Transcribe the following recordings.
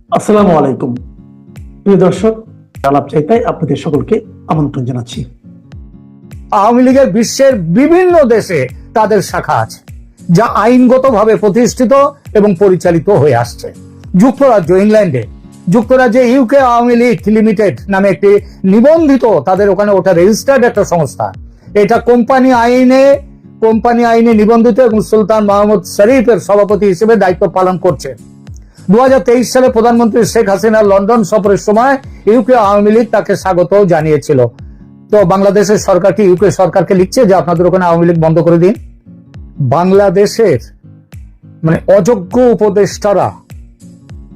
আসসালামু আলাইকুম প্রিয় দর্শক, আলাপ চাইতাই আপনাদের সকলকে আমন্ত্রণ জানাচ্ছি। আওয়ামী লীগের বিশ্বের বিভিন্ন দেশে তাদের শাখা আছে, যা আইনগতভাবে প্রতিষ্ঠিত এবং পরিচালিত হয়ে আসছে। যুক্তরাজ্য, ইংল্যান্ডে, যুক্তরাজ্যে ইউকে আওয়ামী লীগ লিমিটেড নামে একটি নিবন্ধিত, তাদের ওখানে ওটা রেজিস্টার্ড একটা সংস্থা। এটা কোম্পানি আইনে নিবন্ধিত এবং সুলতান মাহমুদ শরীফের সভাপতি হিসেবে দায়িত্ব পালন করছে। 2023 সালে প্রধানমন্ত্রী শেখ হাসিনা লন্ডন সফরের সময় ইউকে আওয়ামী লীগ তাকে স্বাগত জানিয়েছিল। তো বাংলাদেশের সরকার কি ইউকে সরকারকে লিখছে যে আপনাদের ওখানে আওয়ামী লীগ বন্ধ করে দিন? বাংলাদেশের অযোগ্য উপদেষ্টারা,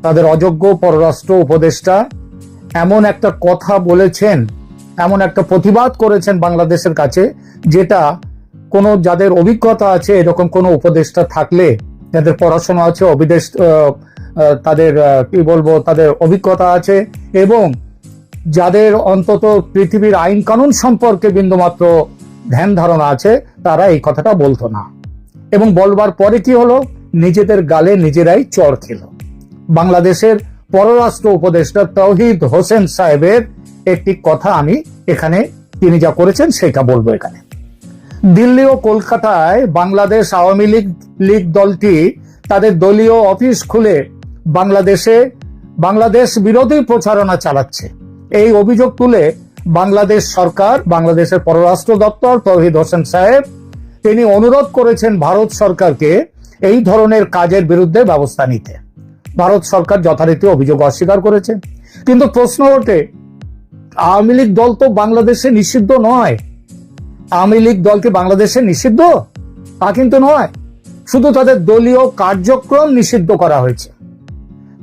তাদের অযোগ্য পররাষ্ট্র উপদেষ্টা এমন একটা কথা বলেছেন, এমন একটা প্রতিবাদ করেছেন বাংলাদেশের কাছে, যেটা যাদের অভিজ্ঞতা আছে, এরকম কোন উপদেষ্টা থাকলে, যাদের পড়াশোনা আছে, তাদের তাদের অভিজ্ঞতা আছে এবং যাদের অন্তত পৃথিবীর আইন কানুন সম্পর্কে বিন্দুমাত্র ধ্যান ধারণা আছে, তারা এই কথাটা বলতো না। এবং বলবার পরে কি হলো? নিজেদের গালে নিজেরাই চড় খেল। বাংলাদেশের পররাষ্ট্র উপদেষ্টা তৌহিদ হোসেন সাহেবের একটি কথা আমি এখানে, তিনি যা করেছেন সেটা বলবো এখানে। দিল্লি ও কলকাতায় বাংলাদেশ আওয়ামী লীগ দলটি তাদের দলীয় অফিস খুলে বাংলাদেশ বিরোধী প্রচারণা চালাচ্ছে। এই অভিযোগ তুলে বাংলাদেশ সরকার, বাংলাদেশের পররাষ্ট্র দপ্তর, তৌহিদ হোসেন সাহেব, তিনি অনুরোধ করেছেন ভারত সরকারকে এই ধরনের কাজের বিরুদ্ধে ব্যবস্থা নিতে। ভারত সরকার যথারীতি অভিযোগ অস্বীকার করেছে। কিন্তু প্রশ্ন ওঠে, আওয়ামী লীগ দল তো বাংলাদেশে নিষিদ্ধ নয়। আওয়ামী লীগ দলকে বাংলাদেশে নিষিদ্ধ? তা কিন্তু নয়, শুধু তাদের দলীয় কার্যক্রম নিষিদ্ধ করা হয়েছে।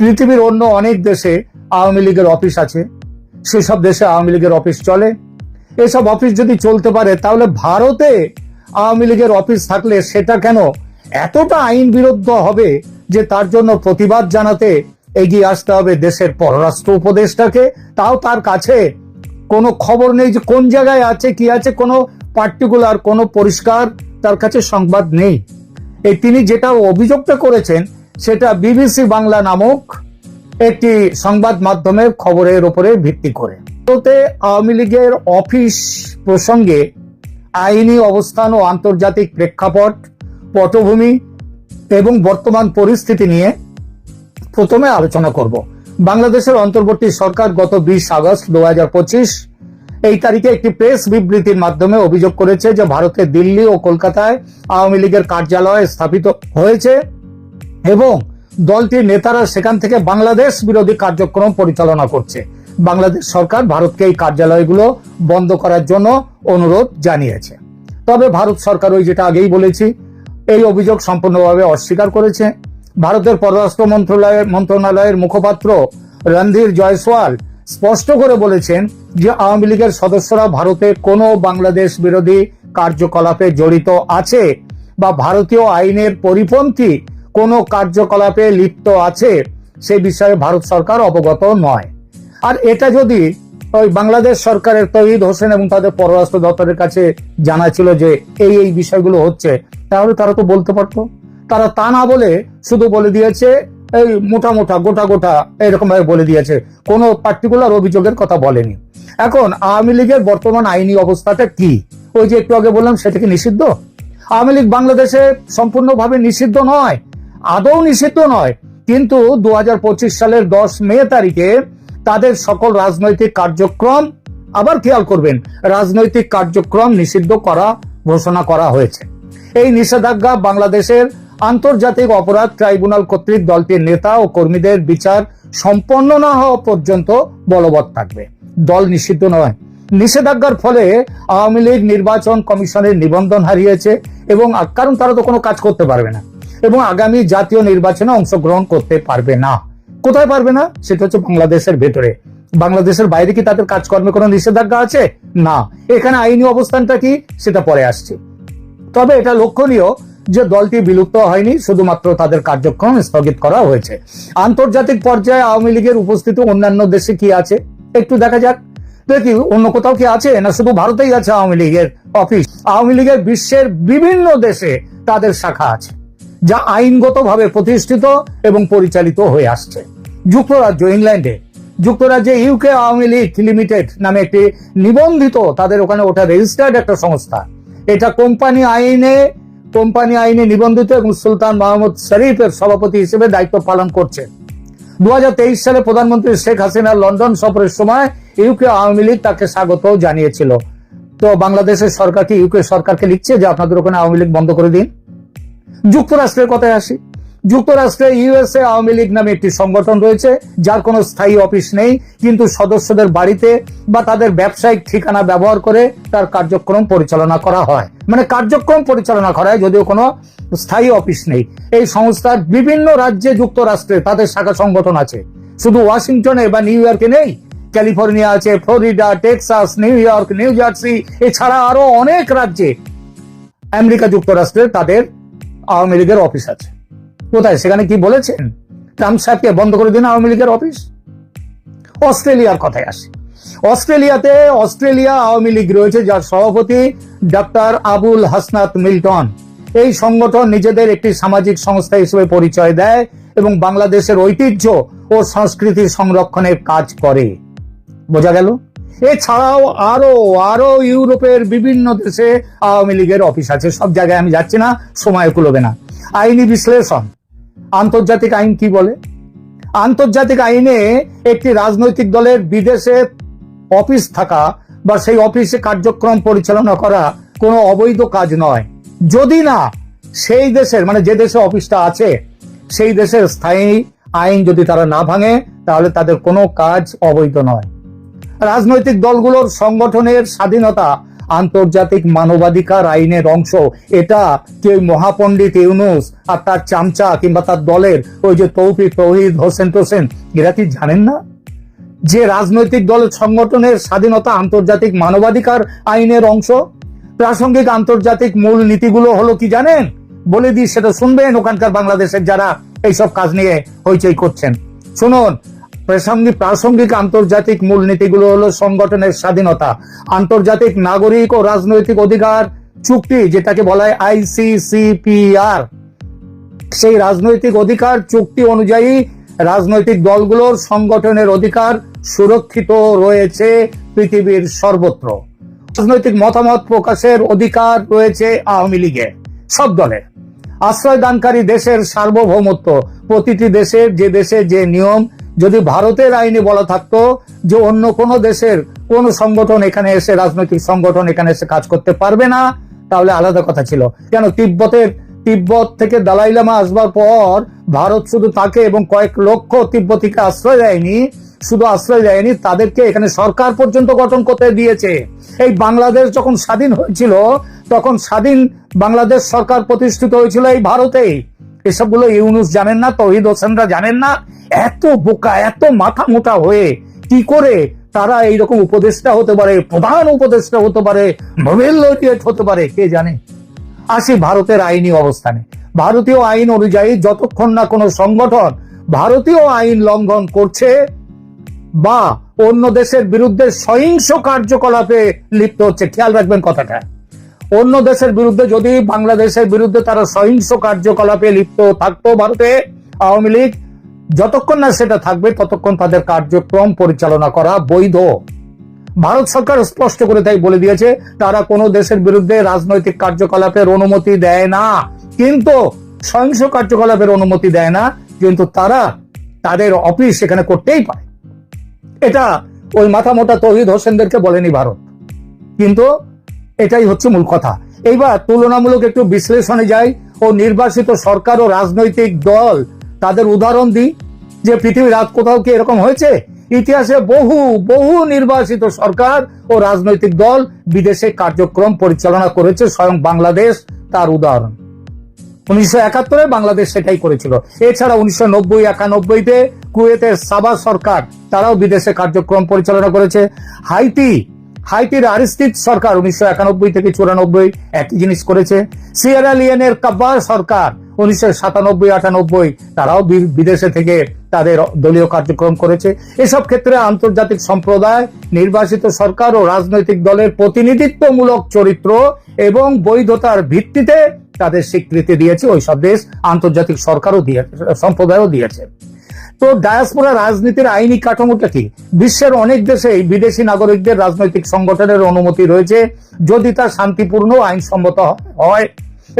পৃথিবীর অন্য অনেক দেশে আওয়ামী লীগের অফিস আছে, সেসব দেশে আওয়ামী লীগের অফিস চলে। এসব অফিস যদি চলতে পারে, তাহলে ভারতে আওয়ামী লীগের অফিস থাকলে সেটা কেন এতটা আইন বিরুদ্ধ হবে যে তার জন্য প্রতিবাদ জানাতে এগিয়ে আসতে হবে দেশের পররাষ্ট্র উপদেষ্টাকে? তাও তার কাছে কোনো খবর নেই যে কোন জায়গায় আছে, কি আছে, কোনো পার্টিকুলার, কোনো পরিষ্কার তার কাছে সংবাদ নেই। তিনি যেটা অভিযোগটা করেছেন সেটা বিবিসি বাংলা নামক একটি সংবাদ মাধ্যমের খবরের উপরে ভিত্তি করে। আওয়ামী লীগের অফিস প্রসঙ্গে আইনি অবস্থান ও আন্তর্জাতিক প্রেক্ষাপট, পটভূমি এবং বর্তমান পরিস্থিতি নিয়ে প্রথমে আলোচনা করব। বাংলাদেশের অন্তর্বর্তী সরকার গত 20 আগস্ট 2025 এই তারিখে একটি প্রেস বিবৃতির মাধ্যমে অভিযোগ করেছে যে ভারতের দিল্লি ও কলকাতায় আওয়ামী লীগের কার্যালয় স্থাপিত হয়েছে এবং দলটির নেতারা সেখান থেকে বাংলাদেশ বিরোধী কার্যক্রম পরিচালনা করছে। বাংলাদেশ সরকার ভারতকে এই কার্যালয়গুলো বন্ধ করার জন্য অনুরোধ জানিয়েছে। তবে ভারত সরকার, ওই যেটা আগেই বলেছি, এই অভিযোগ সম্পূর্ণভাবে অস্বীকার করেছে। ভারতের পররাষ্ট্র মন্ত্রণালয়ের মুখপাত্র রণধীর জয়সওয়াল স্পষ্ট করে বলেছেন যে আওয়ামী লীগের সদস্যরা ভারতে কোনো বাংলাদেশ বিরোধী কার্যকলাপে জড়িত আছে বা ভারতীয় আইনের পরিপন্থী কোনো কার্যকলাপে লিপ্ত আছে সে বিষয়ে ভারত সরকার অবগত নয়। আর এটা যদি ওই বাংলাদেশ সরকারের তৌহিদ হোসেন এবং তাদের পররাষ্ট্র দপ্তরের কাছে জানা ছিল যে এই বিষয়গুলো হচ্ছে, তাহলে তারা তো বলতে পারতো। তারা তা না বলে শুধু বলে দিয়েছে এই গোটা এরকম ভাবে বলে দিয়েছে, কোনো পার্টিকুলার অভিযোগের কথা বলেনি। এখন আওয়ামী লীগের বর্তমান আইনি অবস্থাটা কি? ওই যে একটু আগে বললাম, সেটা কি নিষিদ্ধ? আওয়ামী লীগ বাংলাদেশে সম্পূর্ণভাবে নিষিদ্ধ নয়, আদৌ নিষিদ্ধ নয়, কিন্তু 2025 সালের 10 মে তারিখে তাদের সকল রাজনৈতিক কার্যক্রম, আবার খেয়াল করবেন, রাজনৈতিক কার্যক্রম নিষিদ্ধ করা ঘোষণা করা হয়েছে। এই নিষেধাজ্ঞা বাংলাদেশের আন্তর্জাতিক অপরাধ ট্রাইব্যুনাল কর্তৃক দলটির নেতা ও কর্মীদের বিচার সম্পন্ন না হওয়া পর্যন্ত বলবৎ থাকবে। দল নিষিদ্ধ নয়। নিষেধাজ্ঞার ফলে আওয়ামী লীগ নির্বাচন কমিশনের নিবন্ধন হারিয়েছে এবং কারণ তারা তো কোনো কাজ করতে পারবে না এবং আগামী জাতীয় নির্বাচনে অংশগ্রহণ করতে পারবে না। কোথায় পারবে না? সেটা হচ্ছে বাংলাদেশের ভেতরে। বাংলাদেশের বাইরে কি তাদের কাজকর্মে কোনো নিষেধাজ্ঞা আছে? না। এখানে আইনি অবস্থানটা কি সেটা পরে আসছে। তবে এটা লক্ষণীয় যে দলটি বিলুপ্ত হয়নি, শুধুমাত্র তাদের কার্যক্রম স্থগিত করা হয়েছে। আন্তর্জাতিক পর্যায়ে আওয়ামী লীগের উপস্থিতি অন্যান্য দেশে কি আছে একটু দেখা যাক। দেখি অন্য কোথাও কি আছে, না শুধু ভারতেই আছে আওয়ামী লীগের অফিস? আওয়ামী লীগের বিশ্বের বিভিন্ন দেশে তাদের শাখা আছে, যা আইনগতভাবে প্রতিষ্ঠিত এবং পরিচালিত হয়ে আসছে। যুক্তরাজ্য, ইংল্যান্ডে, যুক্তরাজ্যে ইউকে আওয়ামী লীগ লিমিটেড নামে একটি নিবন্ধিত, তাদের ওখানে ওটা রেজিস্টার্ড একটা সংস্থা, এটা কোম্পানি আইনে নিবন্ধিত এবং সুলতান মাহমুদ শরীফের সভাপতি হিসেবে দায়িত্ব পালন করছে। 2023 সালে প্রধানমন্ত্রী শেখ হাসিনার লন্ডন সফরের সময় ইউকে আওয়ামী লীগ তাকে স্বাগত জানিয়েছিল। তো বাংলাদেশের সরকার কি ইউকে সরকারকে লিখছে যে আপনাদের ওখানে আওয়ামী লীগ বন্ধ করে দিন? যুক্তরাষ্ট্রের কথায় আসি। যুক্তরাষ্ট্রে ইউএসএ আওয়ামী লীগ নামে একটি সংগঠন রয়েছে, যার কোনো স্থায়ী অফিস নেই, কিন্তু সদস্যদের বাড়িতে বা তাদের ব্যবসায়িক ঠিকানা ব্যবহার করে তার কার্যক্রম পরিচালনা করা হয়, মানে কার্যক্রম পরিচালনা করা হয়, যদিও কোনো স্থায়ী অফিস নেই। এই সংস্থার বিভিন্ন রাজ্যে যুক্তরাষ্ট্রে তাদের শাখা সংগঠন আছে, শুধু ওয়াশিংটনে বা নিউ ইয়র্কে নেই, ক্যালিফোর্নিয়া আছে, Florida, Texas, new York, new jersey, এছাড়া আরো অনেক রাজ্যে আমেরিকা যুক্তরাষ্ট্রের তাদের আওয়ামী লীগের অফিস আছে। কোথায়? সেখানে কি বলেছেন? ট্রাম্প সাহেবকে বন্ধ করে দিন আওয়ামী লীগের অফিস। অস্ট্রেলিয়ার কথায় আসে। অস্ট্রেলিয়া আওয়ামী লীগ রয়েছে, যার সভাপতি ডক্টর আবুল হাসনাত মিল্টন। এই সংগঠন নিজেদের একটি সামাজিক সংস্থা হিসেবে পরিচয় দেয় এবং বাংলাদেশের ঐতিহ্য ও সংস্কৃতি সংরক্ষণের কাজ করে। বোঝা গেল? এছাড়াও আরো ইউরোপের বিভিন্ন দেশে আওয়ামী লীগের অফিস আছে। সব জায়গায় আমি যাচ্ছি না, সময় কুলোবে না। আইনি বিশ্লেষণ। আন্তর্জাতিক আইন কি বলে? আন্তর্জাতিক আইনে একটি রাজনৈতিক দলের বিদেশে অফিস থাকা বা সেই অফিসে কার্যক্রম পরিচালনা করা কোনো অবৈধ কাজ নয়, যদি না সেই দেশের, মানে যে দেশে অফিসটা আছে সেই দেশের স্থায়ী আইন যদি তারা না ভাঙে, তাহলে তাদের কোনো কাজ অবৈধ নয়। রাজনৈতিক দলগুলোর সংগঠনের স্বাধীনতা আন্তর্জাতিক মানবাধিকার আইনের অংশ। এটা কেউ মহাপণ্ডিত ইউনুস আর তার চামচা কিংবা তার দলের ওই যে তৌফিক, তৌহিদ, হোসেন টোসেন, এরা কি জানেন না যে রাজনৈতিক দলের সংগঠনের স্বাধীনতা আন্তর্জাতিক মানবাধিকার আইনের অংশ? প্রাসঙ্গিক আন্তর্জাতিক মূল নীতিগুলো হলো কি জানেন? বলে দিই, সেটা শুনবেন ওখানকার বাংলাদেশের যারা এইসব কাজ নিয়ে হইচই করছেন। শুনুন, প্রাসঙ্গিক আন্তর্জাতিক মূলনীতিগুলো হলো সংগঠনের স্বাধীনতা, আন্তর্জাতিক নাগরিক ও রাজনৈতিক অধিকার চুক্তি, যেটাকে বলা হয় ICCPR, সেই রাজনৈতিক অধিকার চুক্তি অনুযায়ী রাজনৈতিক দলগুলোর সংগঠনের অধিকার সুরক্ষিত রয়েছে পৃথিবীর সর্বত্র। রাজনৈতিক মতামত প্রকাশের অধিকার রয়েছে আওয়ামী লীগের, সব দলের। আশ্রয় দানকারী দেশের সার্বভৌমত্ব, প্রতিটি দেশের যে নিয়ম, যদি ভারতের আইনে বলা থাকতো যে অন্য কোন দেশের কোন সংগঠন এখানে এসে, রাজনৈতিক সংগঠন এখানে এসে কাজ করতে পারবে না, তাহলে আলাদা কথা ছিল। কেন? তিব্বত থেকে দালাই লামা আসবার পর ভারত শুধু তাকে এবং কয়েক লক্ষ তিব্বতীকে আশ্রয় দেয়নি, শুধু আশ্রয় দেয়নি, তাদেরকে এখানে সরকার পর্যন্ত গঠন করতে দিয়েছে। এই বাংলাদেশ যখন স্বাধীন হয়েছিল, তখন স্বাধীন বাংলাদেশ সরকার প্রতিষ্ঠিত হয়েছিল এই ভারতেই। এসবগুলো ইউনুস জানেন না, তৌহিদ হোসেনরা জানেন না। এত বোকা, এত মাথা মোটা হয়ে কি করে তারা এইরকম উপদেষ্টা হতে পারে, প্রধান উপদেষ্টা হতে পারে, নোবেল লরিয়েট হতে পারে, কে জানে। আসি ভারতের আইনি অবস্থানে। ভারতীয় আইন অনুযায়ী যতক্ষণ না কোনো সংগঠন ভারতীয় আইন লঙ্ঘন করছে বা অন্য দেশের বিরুদ্ধে সহিংস কার্যকলাপে লিপ্ত হচ্ছে, খেয়াল রাখবেন কথাটা, অন্য দেশের বিরুদ্ধে যদি বাংলাদেশের বিরুদ্ধে তারা সহিংস কার্যকলাপে লিপ্ত থাকতো ভারতে, আওয়ামী লীগ, যতক্ষণ না সেটা থাকবে ততক্ষণ তাদের কার্যক্রম পরিচালনা করা বৈধ। ভারত সরকার স্পষ্ট করে তাই বলে দিয়েছে, তারা কোনো দেশের বিরুদ্ধে রাজনৈতিক কার্যকলাপের অনুমতি দেয় না, কিন্তু সহিংস কার্যকলাপের অনুমতি দেয় না, কিন্তু তারা তাদের অফিস সেখানে করতেই পারে। এটা ওই মাথা মোটা তৌহিদ হোসেনদেরকে বলেনি ভারত, কিন্তু এটাই হচ্ছে মূল কথা। এইবার তুলনামূলক একটু বিশ্লেষণে যাই ও নির্বাচিত সরকার ও রাজনৈতিক দল, তাদের উদাহরণ দিই যে পৃথিবীর আর কোথাও কি এরকম হয়েছে? ইতিহাসে বহু নির্বাচিত সরকার ও রাজনৈতিক দল বিদেশে কার্যক্রম পরিচালনা করেছে, স্বয়ং বাংলাদেশ তার উদাহরণ। 1971-এ বাংলাদেশ সেটাই করেছিল। এছাড়া 1990-91-তে কুয়েতের সাবা সরকার, তারাও বিদেশে কার্যক্রম পরিচালনা করেছে। হাইতির আরিস্টিড সরকার 1991 থেকে 94 একই জিনিস করেছে। সিয়েরা লিওনের কাব্বার সরকার 1997-98 তারাও বিদেশে থেকে তাদের দলীয় কার্যক্রম করেছে। এসব ক্ষেত্রে আন্তর্জাতিক সম্প্রদায় নির্বাচিত সরকার ও রাজনৈতিক দলের প্রতিনিধিত্বমূলক চরিত্র এবং বৈধতার ভিত্তিতে তাদের স্বীকৃতি দিয়েছে। ওই সব দেশ আন্তর্জাতিক সরকারও দিয়েছে, সম্প্রদায়ও দিয়েছে। তো ডায়াসপোরা রাজনীতির আইনি কাঠামোটা কি? বিশ্বের অনেক দেশেই বিদেশি নাগরিকদের রাজনৈতিক সংগঠনের অনুমতি রয়েছে যদি তা শান্তিপূর্ণ আইনসম্মত হয়,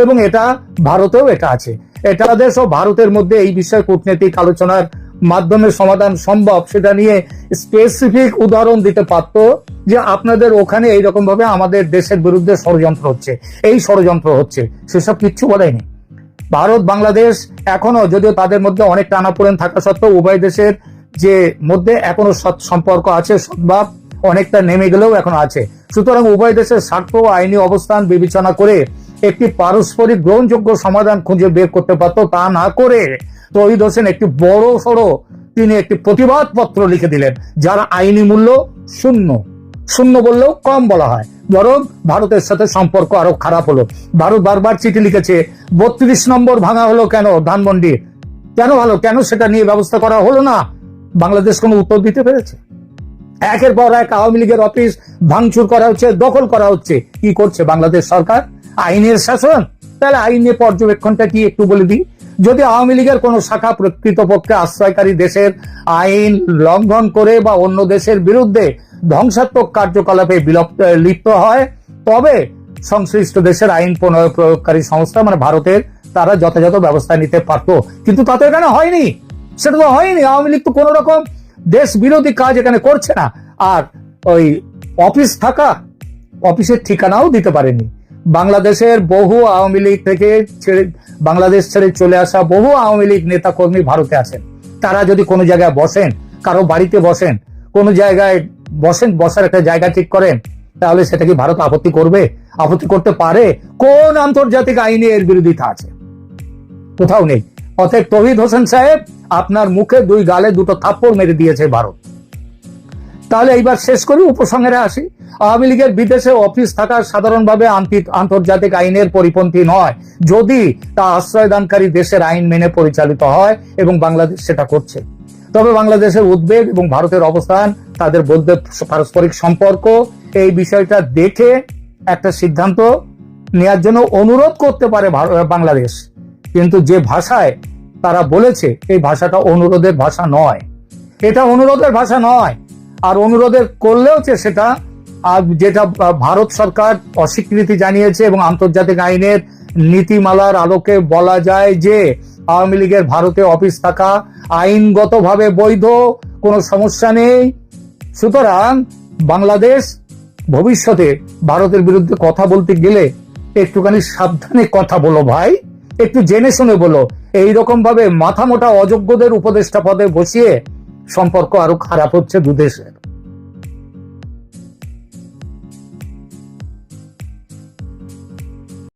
এবং এটা ভারতেও এটা আছে। এটা দেশ ও ভারতের মধ্যে এই বিষয়ে কূটনৈতিক আলোচনার মাধ্যমে সমাধান সম্ভব, সেটা নিয়ে স্পেসিফিক উদাহরণ দিতে পারতো যে আপনাদের ওখানে এইরকম ভাবে আমাদের দেশের বিরুদ্ধে ষড়যন্ত্র হচ্ছে, এই ষড়যন্ত্র হচ্ছে, সেসব কিচ্ছু বলেনি। ভারত বাংলাদেশ এখনো, যদিও তাদের মধ্যে অনেক টানাপোড়েন থাকা সত্ত্বেও উভয় দেশের যে মধ্যে এখনো সৎ সম্পর্ক আছে, সদ্ভাব অনেকটা নেমে গেলেও এখনো আছে। সুতরাং উভয় দেশের স্বার্থ ও আইনি অবস্থান বিবেচনা করে একটি পারস্পরিক গ্রহণযোগ্য সমাধান খুঁজে বের করতে পারতো। তা না করে তৌহিদ হোসেন একটি বড় সড়ো তিনি একটি প্রতিবাদ পত্র লিখে দিলেন, যার আইনি মূল্য শূন্য। শূন্য বললেও কম বলা হয়, বরং ভারতের সাথে সম্পর্ক আরো খারাপ হলো। ভারত বারবার চিঠি লিখেছে, 32 নম্বর ভাঙা হলো কেন ধানমন্ডি, কেন হলো, কেন সেটা নিয়ে ব্যবস্থা করা হলো না? বাংলাদেশ কোনো উত্তর দিতে পেরেছে? একের পর এক আওয়ামী লীগের অফিস ভাঙচুর করা হচ্ছে, দখল করা হচ্ছে। কি করছে বাংলাদেশ সরকার? আইনের শাসন। তাহলে আইনের পর্যবেক্ষণটা কি একটু বলে দিই। যদি আওয়ামী লীগের কোন শাখা প্রকৃতপক্ষে আশ্রয়কারী দেশের আইন লঙ্ঘন করে বা অন্য দেশের বিরুদ্ধে ধ্বংসাত্মক কার্যকলাপে লিপ্ত হয়, তবে সংশ্লিষ্ট দেশের আইন প্রয়োগকারী সংস্থা মানে ভারতের, তারা যথাযথ ব্যবস্থা নিতে পারত। কিন্তু তাতে এখানে হয়নি, সেটা তো হয়নি। আওয়ামী লীগ তো কোন রকম দেশ বিরোধী কাজ এখানে করছে না। আর ওই অফিস থাকা, অফিসের ঠিকানাও দিতে পারেনি। বাংলাদেশের বহু আওয়ামী লীগ থেকে বাংলাদেশ ছেড়ে চলে আসা বহু আওয়ামী লীগ নেতা কর্মী ভারতে আছেন। তারা যদি কোনো জায়গায় বসেন, কারো বাড়িতে বসেন, কোনো জায়গায় বসেন, বসার একটা জায়গা ঠিক করেন, তাহলে সেটা কি ভারত আপত্তি করবে? আপত্তি করতে পারে? কোন আন্তর্জাতিক আইনে এর বিরোধিতা আছে? কোথাও নেই। অতএব তৌহিদ হোসেন সাহেব, আপনার মুখে 2 গালে 2টো থাপ্পড় মেরে দিয়েছে ভারত। তাহলে এইবার শেষ করি, উপসংহারে আসি। আওয়ামী লীগের বিদেশে অফিস থাকা সাধারণভাবে আন্তর্জাতিক আইনের পরিপন্থী নয়, যদি তা আশ্রয়দানকারী দেশের আইন মেনে পরিচালিত হয়, এবং বাংলাদেশ সেটা করছে। তবে বাংলাদেশের উদ্বেগ এবং ভারতের অবস্থান, তাদের মধ্যে পারস্পরিক সম্পর্ক, এই বিষয়টা দেখে একটা সিদ্ধান্ত নেওয়ার জন্য অনুরোধ করতে পারে বাংলাদেশ। কিন্তু যে ভাষায় তারা বলেছে, এই ভাষাটা অনুরোধের ভাষা নয়, এটা অনুরোধের ভাষা নয়। আর অনুরোধের করলেও সেটা যেটা ভারত সরকার অস্বীকৃতি জানিয়েছে, এবং আন্তর্জাতিক আইনের নীতিমালার আলোকে বলা যায় যে আওয়ামী লীগের ভারতে অফিস থাকা আইনগতভাবে বৈধ, কোনো সমস্যা নেই। সুতরাং বাংলাদেশ ভবিষ্যতে ভারতের বিরুদ্ধে কথা বলতে গেলে একটুখানি সাবধানে কথা বলো ভাই, একটু জেনে শুনে বলো। এইরকম ভাবে মাথা মোটা অযোগ্যদের উপদেষ্টা পদে বসিয়ে সম্পর্ক আরো খারাপ হচ্ছে দুদেশের।